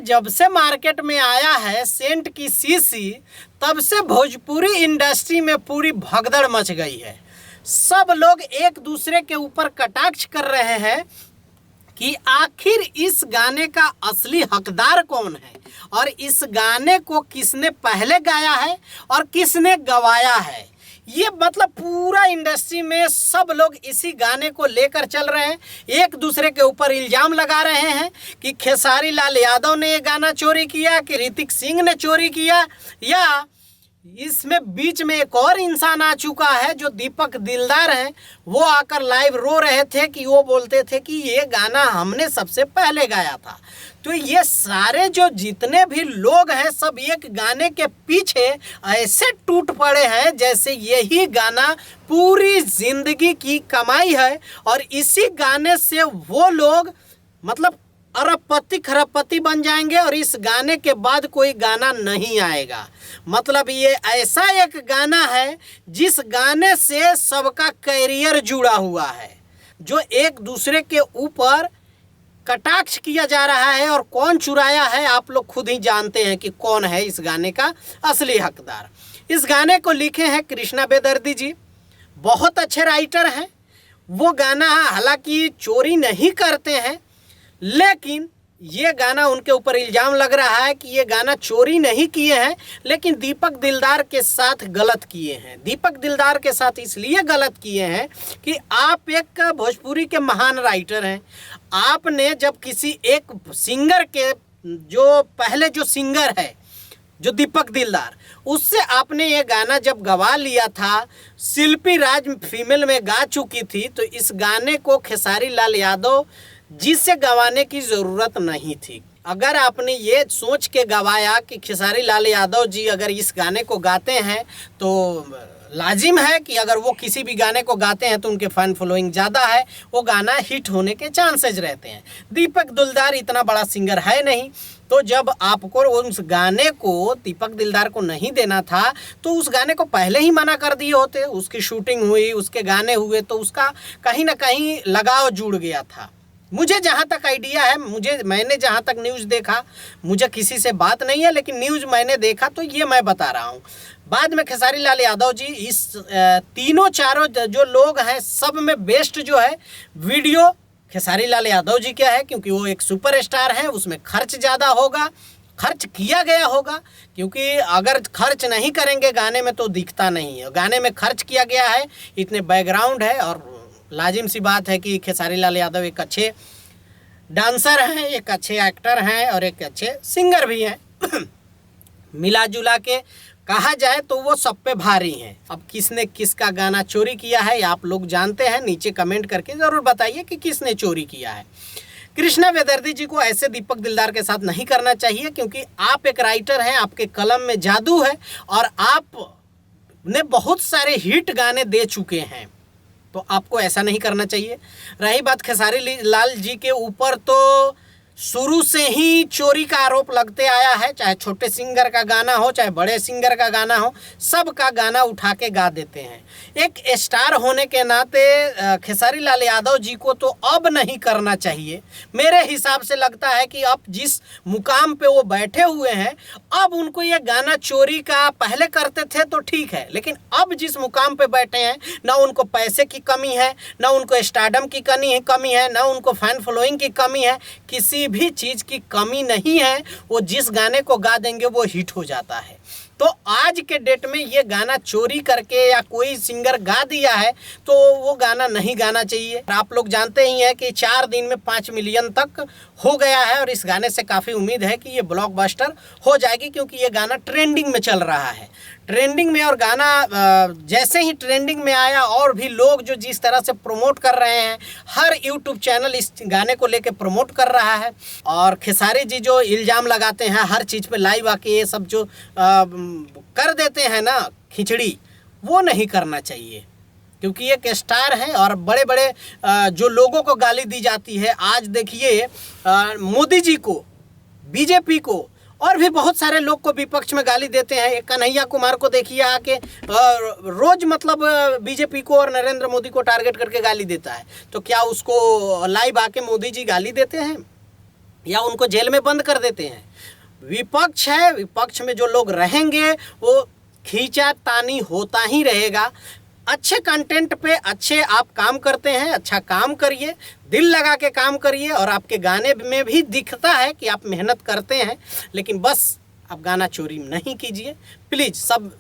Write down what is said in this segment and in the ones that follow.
जब से मार्केट में आया है सेंट की शीशी, तब से भोजपुरी इंडस्ट्री में पूरी भगदड़ मच गई है। सब लोग एक दूसरे के ऊपर कटाक्ष कर रहे हैं कि आखिर इस गाने का असली हकदार कौन है और इस गाने को किसने पहले गाया है और किसने गवाया है। ये मतलब पूरा इंडस्ट्री में सब लोग इसी गाने को लेकर चल रहे हैं, एक दूसरे के ऊपर इल्ज़ाम लगा रहे हैं कि खेसारी लाल यादव ने ये गाना चोरी किया, कि ऋतिक सिंह ने चोरी किया, या इसमें बीच में एक और इंसान आ चुका है जो दीपक दिलदार हैं। वो आकर लाइव रो रहे थे कि वो बोलते थे कि ये गाना हमने सबसे पहले गाया था। तो ये सारे जो जितने भी लोग हैं सब एक गाने के पीछे ऐसे टूट पड़े हैं जैसे यही गाना पूरी जिंदगी की कमाई है और इसी गाने से वो लोग मतलब अरबपति खरबपति बन जाएंगे और इस गाने के बाद कोई गाना नहीं आएगा। मतलब ये ऐसा एक गाना है जिस गाने से सबका कैरियर जुड़ा हुआ है, जो एक दूसरे के ऊपर कटाक्ष किया जा रहा है और कौन चुराया है आप लोग खुद ही जानते हैं कि कौन है इस गाने का असली हकदार। इस गाने को लिखे हैं कृष्णा बेदर्दी जी, बहुत अच्छे राइटर हैं। वो गाना हालांकि चोरी नहीं करते हैं, लेकिन ये गाना उनके ऊपर इल्ज़ाम लग रहा है कि ये गाना चोरी नहीं किए हैं, लेकिन दीपक दिलदार के साथ गलत किए हैं। दीपक दिलदार के साथ इसलिए गलत किए हैं कि आप एक भोजपुरी के महान राइटर हैं। आपने जब किसी एक सिंगर के जो पहले जो सिंगर है जो दीपक दिलदार, उससे आपने ये गाना जब गवा लिया था, शिल्पी राज फीमेल में गा चुकी थी, तो इस गाने को खेसारी लाल यादव जिससे गवाने की ज़रूरत नहीं थी। अगर आपने ये सोच के गवाया कि खेसारी लाल यादव जी अगर इस गाने को गाते हैं तो लाजिम है कि अगर वो किसी भी गाने को गाते हैं तो उनके फ़ैन फॉलोइंग ज़्यादा है, वो गाना हिट होने के चांसेज रहते हैं। दीपक दिलदार इतना बड़ा सिंगर है नहीं, तो जब आपको उस गाने को दीपक दिलदार को नहीं देना था तो उस गाने को पहले ही मना कर दिए होते। उसकी शूटिंग हुई, उसके गाने हुए, तो उसका कहीं ना कहीं लगाव जुड़ गया था। मुझे जहाँ तक आइडिया है, मैंने जहाँ तक न्यूज़ देखा, मुझे किसी से बात नहीं है, लेकिन न्यूज़ मैंने देखा तो ये मैं बता रहा हूँ। बाद में खेसारी लाल यादव जी इस तीनों चारों जो लोग हैं सब में बेस्ट जो है वीडियो खेसारी लाल यादव जी क्या है, क्योंकि वो एक सुपरस्टार हैं, उसमें खर्च ज़्यादा होगा, खर्च किया गया होगा, क्योंकि अगर खर्च नहीं करेंगे गाने में तो दिखता नहीं है। गाने में खर्च किया गया है, इतने बैकग्राउंड है और लाजिम सी बात है कि खेसारी लाल यादव एक अच्छे डांसर हैं, एक अच्छे एक्टर हैं और एक अच्छे सिंगर भी हैं। मिला जुला के कहा जाए तो वो सब पे भारी हैं। अब किसने किसका गाना चोरी किया है आप लोग जानते हैं, नीचे कमेंट करके ज़रूर बताइए कि किसने चोरी किया है। कृष्णा बेदर्दी जी को ऐसे दीपक दिलदार के साथ नहीं करना चाहिए, क्योंकि आप एक राइटर हैं, आपके कलम में जादू है और आपने बहुत सारे हिट गाने दे चुके हैं, तो आपको ऐसा नहीं करना चाहिए। रही बात खेसारी लाल जी के ऊपर, तो शुरू से ही चोरी का आरोप लगते आया है, चाहे छोटे सिंगर का गाना हो चाहे बड़े सिंगर का गाना हो, सबका गाना उठा के गा देते हैं। एक स्टार होने के नाते खेसारी लाल यादव जी को तो अब नहीं करना चाहिए। मेरे हिसाब से लगता है कि अब जिस मुकाम पे वो बैठे हुए हैं, अब उनको ये गाना चोरी का पहले करते थे तो ठीक है, लेकिन अब जिस मुकाम पे बैठे हैं, ना उनको पैसे की कमी है, ना उनको स्टारडम की कमी है, ना उनको फैन फॉलोइंग की कमी है, किसी भी चीज़ की कमी नहीं है। वो जिस गाने को गा देंगे वो हिट हो जाता है। तो आज के डेट में ये गाना चोरी करके या कोई सिंगर गा दिया है तो वो गाना नहीं गाना चाहिए। आप लोग जानते ही हैं कि 4 दिन में 5 मिलियन तक हो गया है और इस गाने से काफ़ी उम्मीद है कि ये ब्लॉकबस्टर हो जाएगी, क्योंकि ये गाना ट्रेंडिंग में चल रहा है। ट्रेंडिंग में, और गाना जैसे ही ट्रेंडिंग में आया और भी लोग जो जिस तरह से प्रमोट कर रहे हैं, हर यूट्यूब चैनल इस गाने को लेके प्रमोट कर रहा है। और खेसारी जी जो इल्ज़ाम लगाते हैं हर चीज़ पे लाइव आके, ये सब जो कर देते हैं ना खिचड़ी, वो नहीं करना चाहिए, क्योंकि एक स्टार है और बड़े बड़े जो लोगों को गाली दी जाती है। आज देखिए मोदी जी को, बीजेपी को और भी बहुत सारे लोग को विपक्ष में गाली देते हैं। कन्हैया कुमार को देखिए आके रोज मतलब बीजेपी को और नरेंद्र मोदी को टारगेट करके गाली देता है। तो क्या उसको लाइव आके मोदी जी गाली देते हैं? या उनको जेल में बंद कर देते हैं। विपक्ष है, विपक्ष में जो लोग रहेंगे वो खींचातानी होता ही रहेगा। अच्छे कंटेंट पे अच्छे आप काम करते हैं, अच्छा काम करिए, दिल लगा के काम करिए, और आपके गाने में भी दिखता है कि आप मेहनत करते हैं, लेकिन बस आप गाना चोरी नहीं कीजिए प्लीज़। सब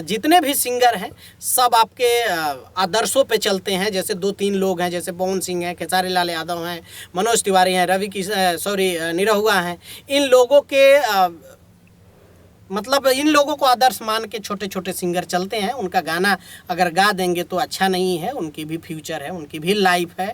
जितने भी सिंगर हैं सब आपके आदर्शों पे चलते हैं। जैसे 2-3 लोग हैं, जैसे पवन सिंह हैं, खेसारी लाल यादव हैं, मनोज तिवारी हैं, निरहुआ हैं। इन लोगों के मतलब इन लोगों को आदर्श मान के छोटे छोटे सिंगर चलते हैं। उनका गाना अगर गा देंगे तो अच्छा नहीं है, उनकी भी फ्यूचर है, उनकी भी लाइफ है।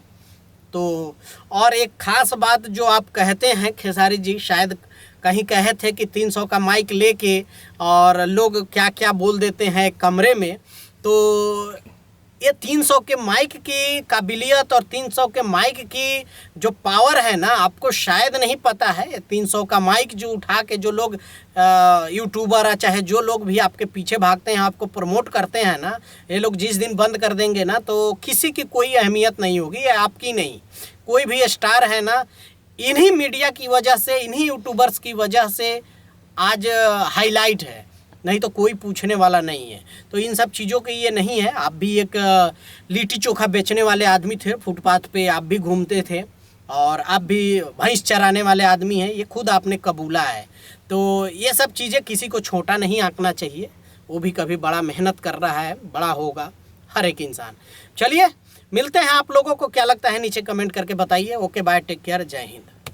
तो और एक ख़ास बात जो आप कहते हैं, खेसारी जी शायद कहीं कहे थे कि 300 का माइक लेके और लोग क्या क्या बोल देते हैं कमरे में। तो ये 300 के माइक की काबिलियत और 300 के माइक की जो पावर है ना, आपको शायद नहीं पता है। ये 300 का माइक जो उठा के जो लोग यूट्यूबर है, चाहे जो लोग भी आपके पीछे भागते हैं, आपको प्रमोट करते हैं ना, ये लोग जिस दिन बंद कर देंगे ना तो किसी की कोई अहमियत नहीं होगी, ये आपकी नहीं। कोई भी स्टार है ना, इन्हीं मीडिया की वजह से, इन्हीं यूट्यूबर्स की वजह से आज हाईलाइट है, नहीं तो कोई पूछने वाला नहीं है। तो इन सब चीज़ों के ये नहीं है। आप भी एक लिट्टी चोखा बेचने वाले आदमी थे, फुटपाथ पे आप भी घूमते थे, और आप भी भैंस चराने वाले आदमी हैं, ये खुद आपने कबूला है। तो ये सब चीज़ें किसी को छोटा नहीं आंकना चाहिए, वो भी कभी बड़ा मेहनत कर रहा है, बड़ा होगा हर एक इंसान। चलिए मिलते हैं, आप लोगों को क्या लगता है नीचे कमेंट करके बताइए। ओके बाय, टेक केयर, जय हिंद।